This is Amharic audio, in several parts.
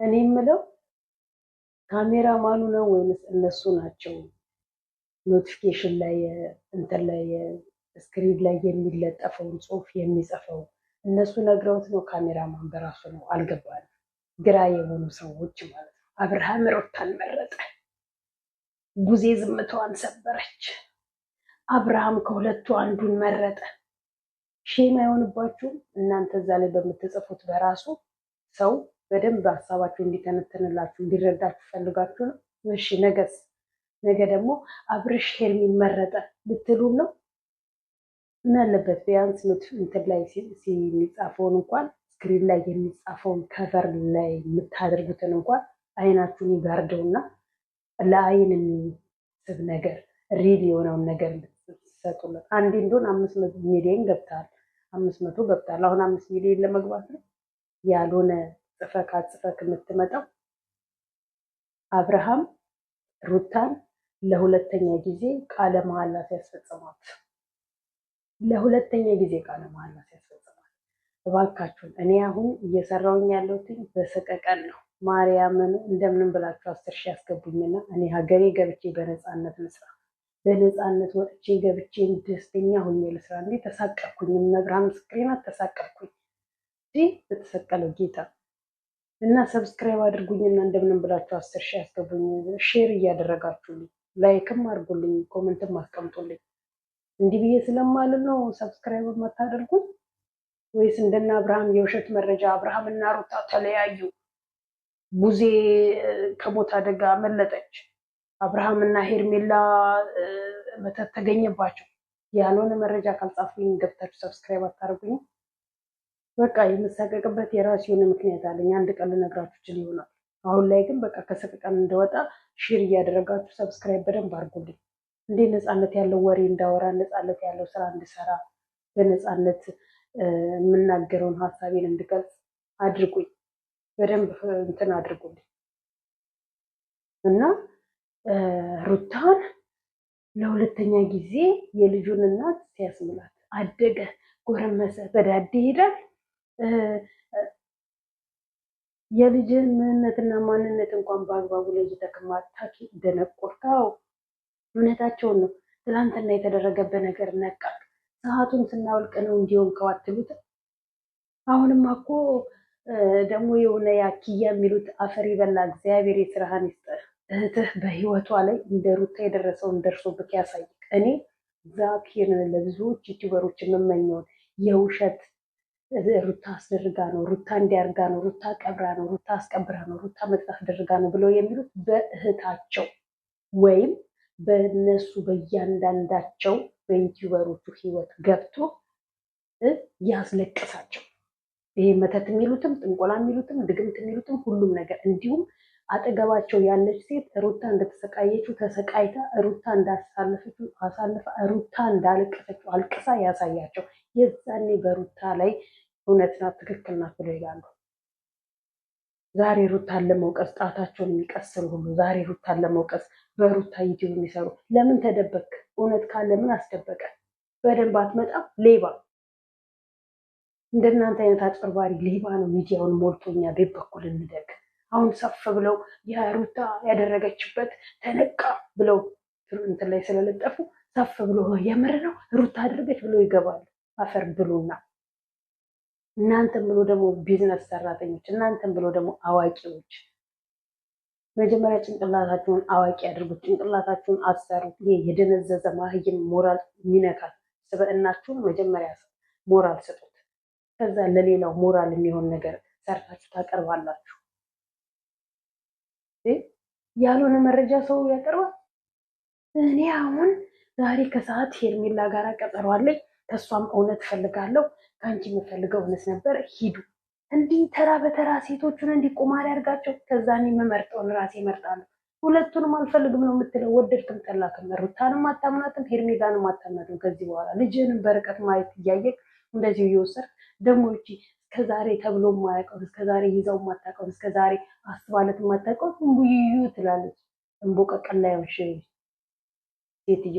እኔ የምለው ካሜራማኑ ነው ወይንስ እነሱ ናቸው? ኖቲፊኬሽን ላይ እንትን ላይ ስክሪን ላይ የሚለጠፈውን ጽሁፍ የሚጽፈው እነሱ ነግረውት ነው? ካሜራማን በራሱ ነው? አልገባንም። ግራ የሆኑ ሰዎች ማለት ነው። አብርሃም ሩታን መረጠ፣ ጉዜ ዝምታዋን ሰበረች። አብርሃም ከሁለቱ አንዱን መረጠ። ሼም አይሆንባችሁም? እናንተ እዛ ላይ በምትጽፉት በራሱ ሰው በደንብ ሀሳባችሁ እንዲተነትንላችሁ እንዲረዳችሁ ፈልጋችሁ ነው? እሺ ነገስ? ነገ ደግሞ አብርሽ ሄርሚን መረጠ ልትሉም ነው? ምን አለበት ቢያንስ እንትን ላይ የሚጻፈውን እንኳን ስክሪን ላይ የሚጻፈውን ከቨር ላይ የምታደርጉትን እንኳን አይናችሁን ይጋርደውና ለአይን የሚስብ ነገር ሪል የሆነውን ነገር ሰጡለት። አንዴ እንደሆን 500 ሚሊዮን ገብታል፣ 500 ገብታል። አሁን 5 ሚሊዮን ለመግባት ነው ያልሆነ ጽፈክ አጽፈክ የምትመጣው። አብርሃም ሩታን ለሁለተኛ ጊዜ ቃለ መሐላ ሲያስፈጽማት፣ ለሁለተኛ ጊዜ ቃለ መሐላ ሲያስፈጽማት፣ እባካችሁን እኔ አሁን እየሰራውኝ ያለሁት በሰቀቀን ነው። ማርያምን እንደምንም ብላችሁ 10 ሺህ ያስገቡኝና እኔ ሀገሬ ገብቼ በነፃነት ልስራ፣ በነፃነት ወጥቼ ገብቼ ደስተኛ ሆኜ ልስራ። እንዴ ተሳቀቅኩኝ፣ መብርሃን ምስክሬናት ተሳቀቅኩኝ። በተሰቀለው ጌታ እና ሰብስክራይብ አድርጉኝና እንደምንም ብላችሁ 10 ሺህ ያስገቡኝ። ሼር እያደረጋችሁልኝ ላይክም አድርጉልኝ፣ ኮመንትም አስቀምጡልኝ። እንዲህ ብዬ ስለማልን ነው ሰብስክራይብ የማታደርጉኝ? ወይስ እንደና አብርሃም የውሸት መረጃ አብርሃም እና ሩታ ተለያዩ፣ ቡዜ ከሞት አደጋ መለጠች፣ አብርሃም እና ሄርሜላ መተት ተገኘባቸው ያልሆነ መረጃ ካልጻፉኝ ገብታችሁ ሰብስክራይብ አታደርጉኝ? በቃ የምሳቀቅበት የራሱ የሆነ ምክንያት አለኝ። አንድ ቀን ልነግራችሁ ይችል ይሆናል። አሁን ላይ ግን በቃ ከሰቀቀን እንደወጣ ሼር እያደረጋችሁ ሰብስክራይብ በደንብ አድርጉልኝ። እንዴ ነፃነት ያለው ወሬ እንዳወራ፣ ነፃነት ያለው ስራ እንድሰራ፣ በነፃነት የምናገረውን ሀሳቤን እንድገልጽ አድርጉኝ። በደንብ እንትን አድርጉልኝ እና ሩታን ለሁለተኛ ጊዜ የልጁን እናት ሲያስምላት አደገ፣ ጎረመሰ፣ በዳዴ ይሄዳል። የልጅን ምንነትና ማንነት እንኳን በአግባቡ ለይተህ ማታውቅ ደነቆርካው። እውነታቸውን ነው። ትናንትና የተደረገበት ነገር ነቃ። ሰዓቱን ስናወልቅ ነው እንዲሆን ከዋትሉት። አሁንማ እኮ ደግሞ የሆነ ያኪያ የሚሉት አፈር ይበላ እግዚአብሔር የስራህን ይስጥህ። እህትህ በህይወቷ ላይ እንደ ሩታ የደረሰውን ደርሶብክ ያሳይቅ። እኔ እግዚአብሔርን ለብዙዎች ዩቲዩበሮች የምመኘውን የውሸት ሩታ አስደርጋ ነው፣ ሩታ እንዲያርጋ ነው፣ ሩታ ቀብራ ነው፣ ሩታ አስቀብራ ነው፣ ሩታ መጥፋት አስደርጋ ነው ብለው የሚሉት በእህታቸው ወይም በእነሱ በእያንዳንዳቸው በዩቲዩበሮቹ ህይወት ገብቶ ያስለቅሳቸው። ይሄ መተት የሚሉትም ጥንቆላ የሚሉትም ድግምት የሚሉትም ሁሉም ነገር እንዲሁም አጠገባቸው ያለች ሴት ሩታ እንደተሰቃየችው ተሰቃይታ ሩታ እንዳሳለፈችው አሳልፋ ሩታ እንዳለቀሰችው አልቅሳ ያሳያቸው። የዛኔ በሩታ ላይ እውነት ናት ትክክል ናት ብለው ይላሉ። ዛሬ ሩታን ለመውቀስ ጣታቸውን የሚቀስሩ ሁሉ ዛሬ ሩታን ለመውቀስ በሩታ ዩቲዩብ የሚሰሩ ለምን ተደበክ? እውነት ካለ ምን አስደበቀ? በደንብ አትመጣም? ሌባ እንደናንተ አይነት አጭበርባሪ ሌባ ነው ሚዲያውን ሞልቶኛ ቤት በኩል እንደግ። አሁን ሰፍ ብለው የሩታ ያደረገችበት ተነቃ ብለው እንትን ላይ ስለለጠፉ ሰፍ ብሎ የምር ነው ሩታ አደረገች ብለው ይገባሉ። አፈር ብሉና እናንተም ብሎ ደግሞ ቢዝነስ ሰራተኞች፣ እናንተም ብሎ ደግሞ አዋቂዎች መጀመሪያ ጭንቅላታችሁን አዋቂ አድርጉት። ጭንቅላታችሁን አሰሩት። ይሄ የደነዘዘ ማህይም ሞራል የሚነካል ስብዕናችሁን መጀመሪያ ሞራል ስጡት። ከዛ ለሌላው ሞራል የሚሆን ነገር ሰርታችሁ ታቀርባላችሁ። ያልሆነ መረጃ ሰው ያቀርባል። እኔ አሁን ዛሬ ከሰዓት ሄርሜላ ጋር ቀጠሮ አለኝ። ከእሷም እውነት ፈልጋለሁ፣ ከአንቺ የምፈልገው እውነት ነበር። ሂዱ እንዲህ ተራ በተራ ሴቶቹን እንዲህ ቁማር ያርጋቸው። ከዛ እኔ የምመርጠውን ራሴ እመርጣለሁ። ሁለቱንም አልፈልግም ነው የምትለው። ወደድክም ጠላክም ሩታንም አታምናትም፣ ሄርሜላንም አታምናትም። ከዚህ በኋላ ልጅህንም በርቀት ማየት እያየቅ እንደዚሁ እየወሰድክ ደግሞ እቺ እስከዛሬ ተብሎ የማያውቀውን እስከዛሬ ይዘው የማታውቀውን እስከዛሬ አስባለት የማታውቀውን እምቡይዩ ትላለች። እንቦቀቀላ ሴትዮ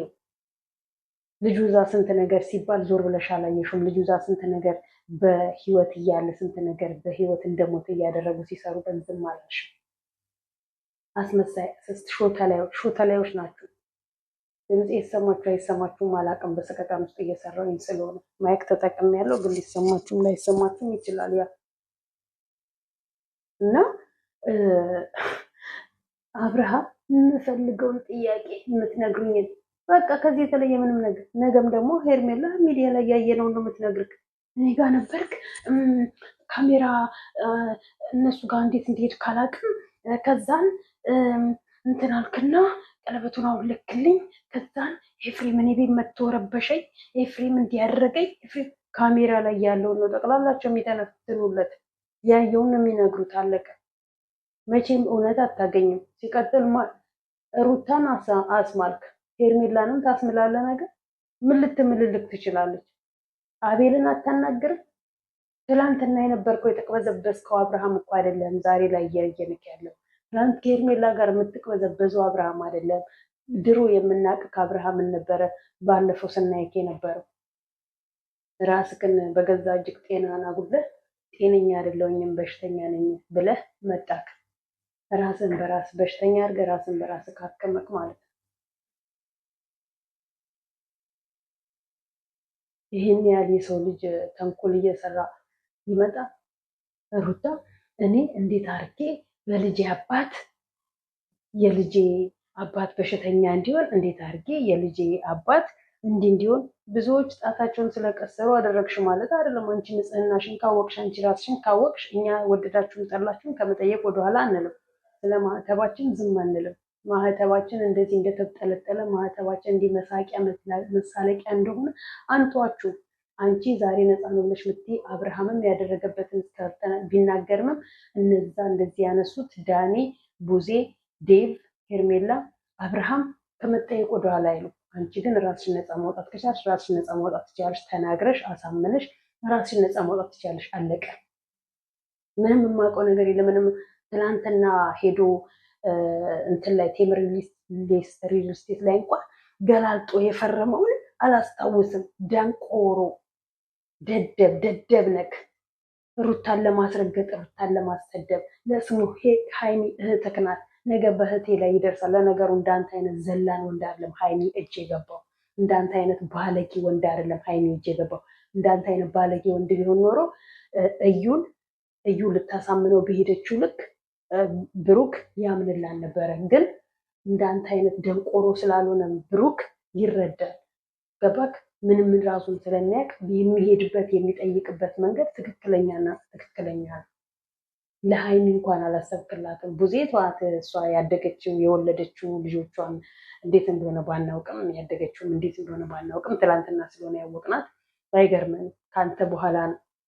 ልጁ እዛ ስንት ነገር ሲባል ዞር ብለሽ አላየሽውም? ልጁ እዛ ስንት ነገር በህይወት እያለ ስንት ነገር በህይወት እንደሞት እያደረጉ ሲሰሩ ዝም አላልሽም? አስመሳይ ሾተላዮች ናችሁ። ድምፅ የተሰማችሁ አይሰማችሁም አላውቅም። በሰቀቀን ውስጥ እየሰራሁኝ ስለሆነ ማይክ ተጠቅም ያለው ግን ሊሰማችሁም ላይሰማችሁም ይችላል። ያ እና አብርሃም የምፈልገውን ጥያቄ የምትነግሩኝን በቃ ከዚህ የተለየ ምንም ነገር ነገም ደግሞ ሄርሜላ ሚዲያ ላይ ያየነው ነው የምትነግርክ። እኔ ጋር ነበርክ ካሜራ እነሱ ጋር እንዴት እንደሄድ ካላቅም ከዛን እንትን አልክና ቀለበቱን አውልክልኝ። ከዛን ኤፍሬም እኔ ቤት መጥቶ ረበሸኝ። ኤፍሬም እንዲያደረገኝ ኤፍሬም ካሜራ ላይ ያለውን ነው ጠቅላላቸው የሚተነትኑለት። ያየውን ነው የሚነግሩት። አለቀ። መቼም እውነት አታገኝም። ሲቀጥል ሩታን አስማልክ፣ ሄርሜላንም ታስምላለ። ነገር ምን ልትምልልክ ትችላለች? አቤልን አታናግርም? ትላንትና የነበርከው የተቅበዘበዝከው አብርሃም እኮ አይደለም ዛሬ ላይ እያየንክ ያለው። ትላንት ከሄርሜላ ጋር የምትቅበዘበዘው አብርሃም አይደለም። ድሮ የምናውቅ ከአብርሃምን ነበረ ባለፈው ስናይክ የነበረው። ራስክን በገዛ እጅግ ጤናን አጉድለህ ጤነኛ አይደለሁኝም በሽተኛ ነኝ ብለህ መጣክ። ራስን በራስ በሽተኛ አድርገህ ራስን በራስ ካከመክ ማለት ነው። ይህን ያህል የሰው ልጅ ተንኮል እየሰራ ይመጣ። ሩታ እኔ እንዴት አድርጌ በልጄ አባት የልጄ አባት በሽተኛ እንዲሆን እንዴት አድርጌ የልጄ አባት እንዲሆን ብዙዎች ጣታቸውን ስለቀሰሩ አደረግሽ ማለት አይደለም። አንቺ ንጽህናሽን ካወቅሽ፣ አንቺ ራስሽን ካወቅሽ እኛ ወደዳችሁን ጠላችሁን ከመጠየቅ ወደኋላ አንልም። ስለ ማህተባችን ዝም አንልም። ማህተባችን እንደዚህ እንደተጠለጠለ ማህተባችን እንዲህ መሳቂያ መሳለቂያ እንደሆነ አንቷችሁ። አንቺ ዛሬ ነፃ ነው ብለሽ ምትይ አብርሃምም ያደረገበትን ቢናገርምም እነዛ እንደዚህ ያነሱት ዳኒ፣ ቡዜ፣ ዴቭ፣ ሄርሜላ፣ አብርሃም ከመጠየቅ ወደኋላ አይሉ። አንቺ ግን ራስሽን ነፃ ማውጣት ከቻልሽ ራስሽን ነፃ ማውጣት ትችያለሽ። ተናግረሽ አሳምነሽ ራስሽን ነፃ ማውጣት ትችያለሽ። አለቀ። ምንም የማውቀው ነገር የለም። ምንም ትናንትና ሄዶ እንትን ላይ ቴምር ሪል ስቴት ላይ እንኳን ገላልጦ የፈረመውን አላስታውስም። ደንቆሮ ደደብ ነክ ሩታን ለማስረገጥ ሩታን ለማሰደብ ለስሙ ሃይሚ እህትህ ናት። ነገ በእህቴ ላይ ይደርሳል። ለነገሩ እንዳንተ አይነት ዘላን ወንድ አይደለም ሃይሚ እጅ የገባው። እንዳንተ አይነት ባለጌ ወንድ አይደለም ሃይሚ እጅ የገባው። እንዳንተ አይነት ባለጌ ወንድ ቢሆን ኖሮ እዩ ልታሳምነው በሄደችው ልክ ብሩክ ያምንላን ነበረ። ግን እንዳንተ አይነት ደንቆሮ ስላልሆነ ብሩክ ይረዳል። ገባክ? ምንም ራሱን ስለሚያውቅ የሚሄድበት የሚጠይቅበት መንገድ ትክክለኛና ትክክለኛ ነው። ለሃይሚ እንኳን አላሰብክላትም። ቡዜ ተዋት። እሷ ያደገችው የወለደችው ልጆቿን እንዴት እንደሆነ ባናውቅም ያደገችውም እንዴት እንደሆነ ባናውቅም ትላንትና ስለሆነ ያወቅናት አይገርምም። ከአንተ በኋላ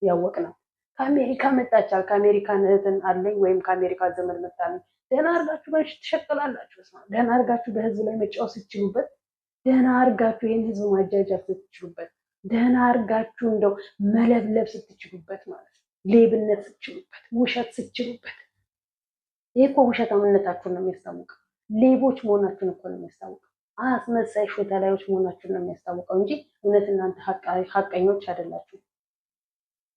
ያወቅናት። ከአሜሪካ መጣቻል። ከአሜሪካን እህትን አለኝ ወይም ከአሜሪካ ዘመድ መጣለኝ። ደህና አርጋችሁ በሽ ትሸቀላላችሁ። ደህና አርጋችሁ በህዝብ ላይ መጫወት ስትችሉበት፣ ደህና አርጋችሁ ይህን ህዝብ ማጃጃት ስትችሉበት፣ ደህና አርጋችሁ እንደው መለብለብ ስትችሉበት ማለት ነው። ሌብነት ስትችሉበት፣ ውሸት ስትችሉበት። ይህ እኮ ውሸታምነታችሁን ነው የሚያስታውቀው። ሌቦች መሆናችሁን እኮ ነው የሚያስታውቀው። አስመሳይ ሾተላዮች መሆናችሁን ነው የሚያስታውቀው እንጂ እውነት እናንተ ሀቀኞች አይደላችሁ።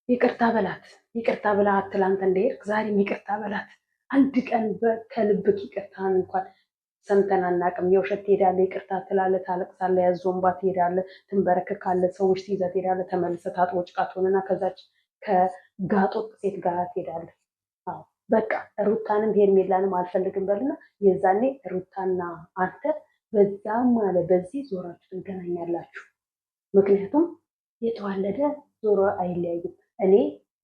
ይቅርታ በላት፣ ይቅርታ በላት። ትላንት እንደሄድክ ዛሬም ይቅርታ በላት። አንድ ቀን ከልብክ ይቅርታን እንኳን ሰምተን አናውቅም። የውሸት ትሄዳለህ፣ ይቅርታ ትላለህ፣ ታለቅሳለህ፣ ያዞንባ ትሄዳለህ፣ ትንበረከካለህ፣ ሰዎች ትይዘህ ትሄዳለህ፣ ተመልሰህ ታጥቦ ጭቃ ትሆንና ከዛች ከጋጦጥ ሴት ጋር ትሄዳለህ። አዎ በቃ ሩታንም ሄርሜላንም አልፈልግም በልና የዛኔ ሩታና አንተ በዛም አለ በዚህ ዞራችሁ ትገናኛላችሁ። ምክንያቱም የተዋለደ ዞሮ አይለያይም። እኔ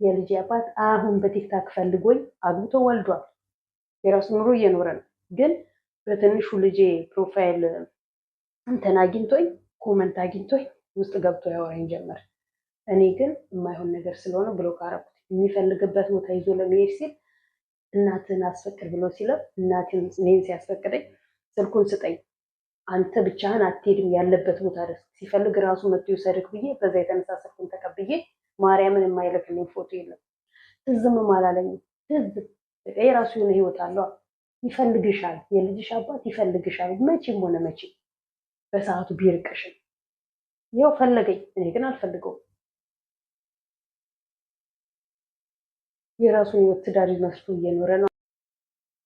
የልጅ አባት አሁን በቲክታክ ፈልጎኝ አግብቶ ወልዷል። የራሱ ኑሮ እየኖረ ነው። ግን በትንሹ ልጄ ፕሮፋይል እንትን አግኝቶኝ ኮመንት አግኝቶኝ ውስጥ ገብቶ ያወራኝ ጀመር። እኔ ግን የማይሆን ነገር ስለሆነ ብሎክ አደረኩት። የሚፈልግበት ቦታ ይዞ ለመሄድ ሲል እናትን አስፈቅድ ብሎ ሲለው እናትን እኔን ሲያስፈቅደኝ ስልኩን ስጠኝ፣ አንተ ብቻህን አትሄድም ያለበት ቦታ ድረስ ሲፈልግ ራሱ መጥቶ ይውሰድክ ብዬ በዛ የተነሳ ስልኩን ተቀብዬ ማርያምን የማይልክልኝ ፎቶ የለም። ትዝም አላለኝም። ትዝ በቃ የራሱ የሆነ ህይወት አለው። ይፈልግሻል፣ የልጅሽ አባት ይፈልግሻል። መቼም ሆነ መቼ በሰዓቱ ቢርቅሽም ይኸው ፈለገኝ፣ እኔ ግን አልፈልገውም። የራሱን ህይወት ትዳር መስርቶ እየኖረ ነው።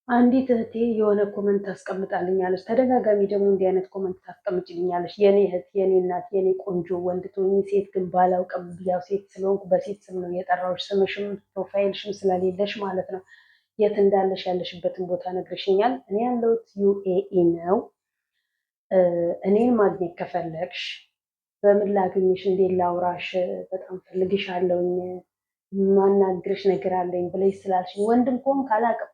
አንዲት እህቴ የሆነ ኮመንት ታስቀምጣልኛለች። ተደጋጋሚ ደግሞ እንዲህ አይነት ኮመንት ታስቀምጭልኛለች። የኔ እህት፣ የኔ እናት፣ የኔ ቆንጆ ወንድ ትሆኚ ሴት ግን ባላውቅም ያው ሴት ስለሆንኩ በሴት ስም ነው የጠራሁሽ። ስምሽም ፕሮፋይልሽም ስለሌለሽ ማለት ነው። የት እንዳለሽ ያለሽበትን ቦታ ነግረሽኛል። እኔ ያለሁት ዩኤኢ ነው። እኔን ማግኘት ከፈለግሽ በምን ላገኝሽ፣ እንዴት ላውራሽ፣ በጣም ፈልግሻለሁኝ፣ ማናግርሽ ነገር አለኝ ብለሽ ስላልሽኝ ወንድም ከሆን ካላቅም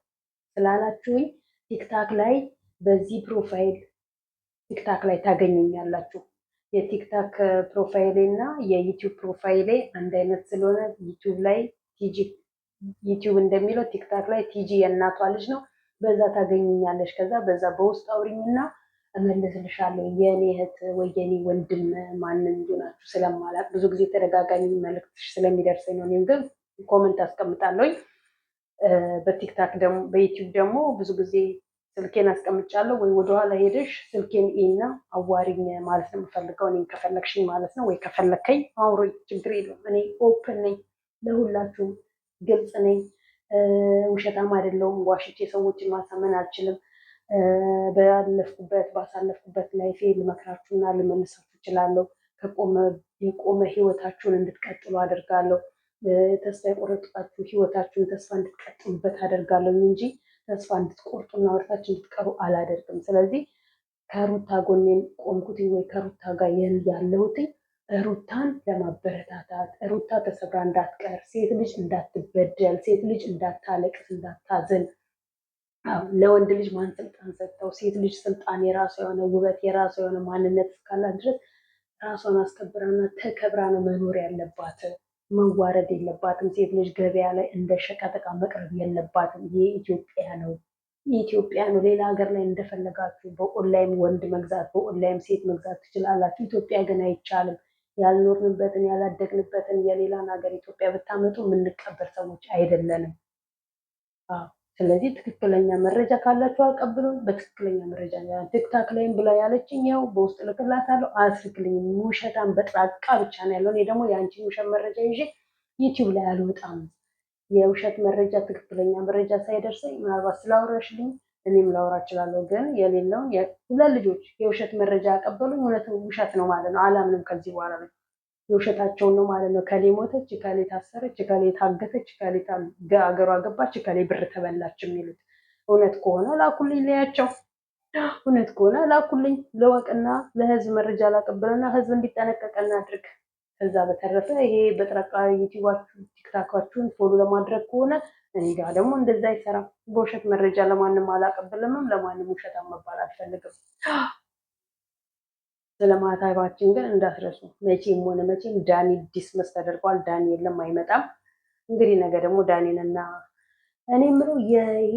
ስላላችሁኝ ቲክታክ ላይ በዚህ ፕሮፋይል ቲክታክ ላይ ታገኙኛላችሁ። የቲክታክ ፕሮፋይሌ እና የዩቲዩብ ፕሮፋይሌ አንድ አይነት ስለሆነ ዩቲዩብ ላይ ቲጂ ዩቲዩብ እንደሚለው ቲክታክ ላይ ቲጂ የእናቷ ልጅ ነው። በዛ ታገኙኛለሽ። ከዛ በዛ በውስጥ አውሪኝና እመልስልሻለሁ። የኔ እህት ወይ የኔ ወንድም ማንን እንዲሆናችሁ ስለማላቅ ብዙ ጊዜ ተደጋጋሚ መልዕክትሽ ስለሚደርሰኝ ነው። እኔም ግን ኮመንት አስቀምጣለሁኝ። በቲክታክ ደግሞ በዩቲዩብ ደግሞ ብዙ ጊዜ ስልኬን አስቀምጫለሁ። ወይ ወደኋላ ሄደሽ ስልኬን እና አዋሪኝ ማለት ነው የምፈልገው። እኔም ከፈለግሽኝ ማለት ነው፣ ወይ ከፈለግከኝ አውሮኝ፣ ችግር የለውም። እኔ ኦፕን ነኝ፣ ለሁላችሁም ግልጽ ነኝ። ውሸታም አይደለሁም። ዋሽቼ ሰዎችን ማሳመን አልችልም። ባሳለፍኩበት ላይፌ ልመክራችሁና ልመልሳችሁ እችላለሁ። የቆመ ህይወታችሁን እንድትቀጥሉ አደርጋለሁ። ተስፋ የቆረጣችሁ ህይወታችሁን ተስፋ እንድትቀጥሉበት አደርጋለሁ እንጂ ተስፋ እንድትቆርጡና ወርታች እንድትቀሩ አላደርግም። ስለዚህ ከሩታ ጎኔን ቆምኩትኝ ወይ ከሩታ ጋር ያለሁትኝ ሩታን ለማበረታታት፣ ሩታ ተሰብራ እንዳትቀር፣ ሴት ልጅ እንዳትበደል፣ ሴት ልጅ እንዳታለቅስ፣ እንዳታዝን። ለወንድ ልጅ ማን ስልጣን ሰጥተው? ሴት ልጅ ስልጣን የራሷ የሆነ ውበት የራሷ የሆነ ማንነት እስካላት ድረስ ራሷን አስከብራና ተከብራ ነው መኖር ያለባት። መዋረድ የለባትም። ሴት ልጅ ገበያ ላይ እንደ ሸቀጥ ዕቃ መቅረብ የለባትም። ይህ ኢትዮጵያ ነው፣ ኢትዮጵያ ነው። ሌላ ሀገር ላይ እንደፈለጋችሁ በኦንላይን ወንድ መግዛት፣ በኦንላይን ሴት መግዛት ትችላላችሁ። ኢትዮጵያ ግን አይቻልም። ያልኖርንበትን ያላደግንበትን የሌላን ሀገር ኢትዮጵያ ብታመጡ የምንቀበል ሰዎች አይደለንም። ስለዚህ ትክክለኛ መረጃ ካላችሁ አቀብሉን። በትክክለኛ መረጃ ቲክታክ ላይም ብላ ያለችኝ ያው በውስጥ ልክላታለሁ። አያስልክልኝም። ውሸታም በጥራቃ ብቻ ነው ያለው። እኔ ደግሞ የአንቺን ውሸት መረጃ ይዤ ዩቲዩብ ላይ አልወጣም። የውሸት መረጃ ትክክለኛ መረጃ ሳይደርሰኝ ምናልባት ስላወራሽልኝ እኔም ላወራ እችላለሁ። ግን የሌለውን ሁለት ልጆች የውሸት መረጃ ያቀበሉኝ እውነት ውሸት ነው ማለት ነው። አላምንም ከዚህ በኋላ ነው። የውሸታቸውን ነው ማለት ነው። ከሌ ሞተች፣ ከሌ ታሰረች፣ ከሌ ታገተች፣ ከሌ አገሯ ገባች፣ ከሌ ብር ተበላች የሚሉት እውነት ከሆነ ላኩልኝ፣ ለያቸው። እውነት ከሆነ ላኩልኝ፣ ለወቅና ለህዝብ መረጃ ላቀብልና ህዝብ እንዲጠነቀቅ እናድርግ። ከዛ በተረፈ ይሄ በጥረቃ ዩቲዩባችሁ ቲክታካችሁን ፎሎ ለማድረግ ከሆነ እኔ ጋር ደግሞ እንደዛ አይሰራም። በውሸት መረጃ ለማንም አላቀብልምም። ለማንም ውሸት መባል አልፈልግም። ስለማታባችን ግን እንዳትረሱ። መቼም ሆነ መቼም ዳኒ ዲስመስ ተደርጓል። ዳኒ የለም፣ አይመጣም። እንግዲህ ነገ ደግሞ ዳኒንና እኔ የምለው ይሄ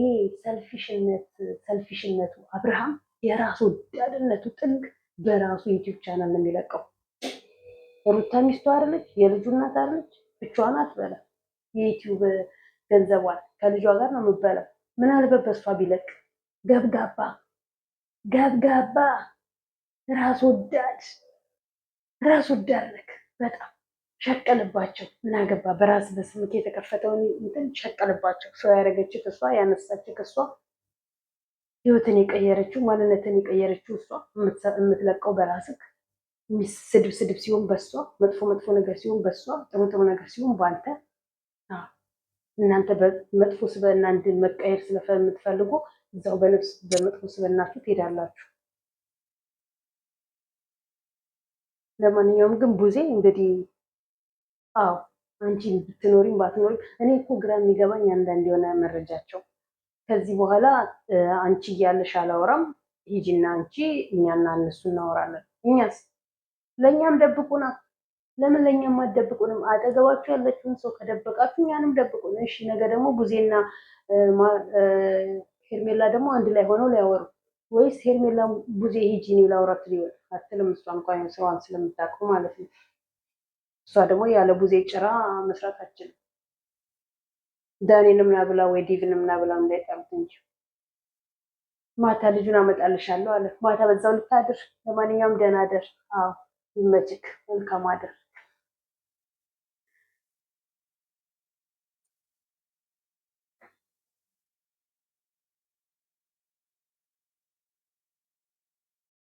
ሰልፊሽነቱ አብርሃም የራሱ ወዳድነቱ ጥልቅ በራሱ ዩቲዩብ ቻናል ነው የሚለቀው። ሩታ ሚስቱ አይደለች? የልጁ እናት አይደለች? ብቻዋን አትበላ። የዩቲዩብ ገንዘቧን ከልጇ ጋር ነው የምበላው። ምናልባት በእሷ ቢለቅ ገብጋባ ራስ ወዳድ ነክ በጣም ሸቀልባቸው። እናገባ በራስ በስምክ የተከፈተውን እንትን ሸቀልባቸው። ሰው ያደረገችህ እሷ፣ ያነሳችህ እሷ፣ ህይወትን የቀየረችው ማንነትን የቀየረችው እሷ። የምትለቀው በራስክ። ስድብ ሲሆን በሷ፣ መጥፎ ነገር ሲሆን በሷ፣ ጥሩ ነገር ሲሆን በአንተ። እናንተ በመጥፎ ስብዕና መቀየር ስለምትፈልጉ እዛው በመጥፎ ስብዕናችሁ ትሄዳላችሁ። ለማንኛውም ግን ቡዜ እንግዲህ አንቺ ብትኖሪም ባትኖሪም እኔ እኮ ግራ የሚገባኝ አንዳንድ የሆነ መረጃቸው ከዚህ በኋላ አንቺ እያለሽ አላወራም፣ ሂጂና አንቺ እኛና እነሱ እናወራለን። እኛስ ለእኛም ደብቁና፣ ለምን ለእኛም አትደብቁንም? አጠገባችሁ ያለችውን ሰው ከደበቃችሁ እኛንም ደብቁን። እሺ ነገ ደግሞ ቡዜና ሄርሜላ ደግሞ አንድ ላይ ሆነው ሊያወሩ፣ ወይስ ሄርሜላ ቡዜ ሂጂ እኔ ላውራት ሊሆን አትልም። እሷ እንኳን ስራዋን ስለምታውቀው ማለት ነው። እሷ ደግሞ ያለ ቡዜ ጭራ መስራት አትችልም። ዳኔንም ና ብላ ወይ ዲቭንም ና ብላ እንዳይጠሩት እንጂ ማታ ልጁን አመጣልሻለሁ አለ። ማታ በዛው ልታድር። ለማንኛውም ደህና ደር። ይመችክ። መልካም አደር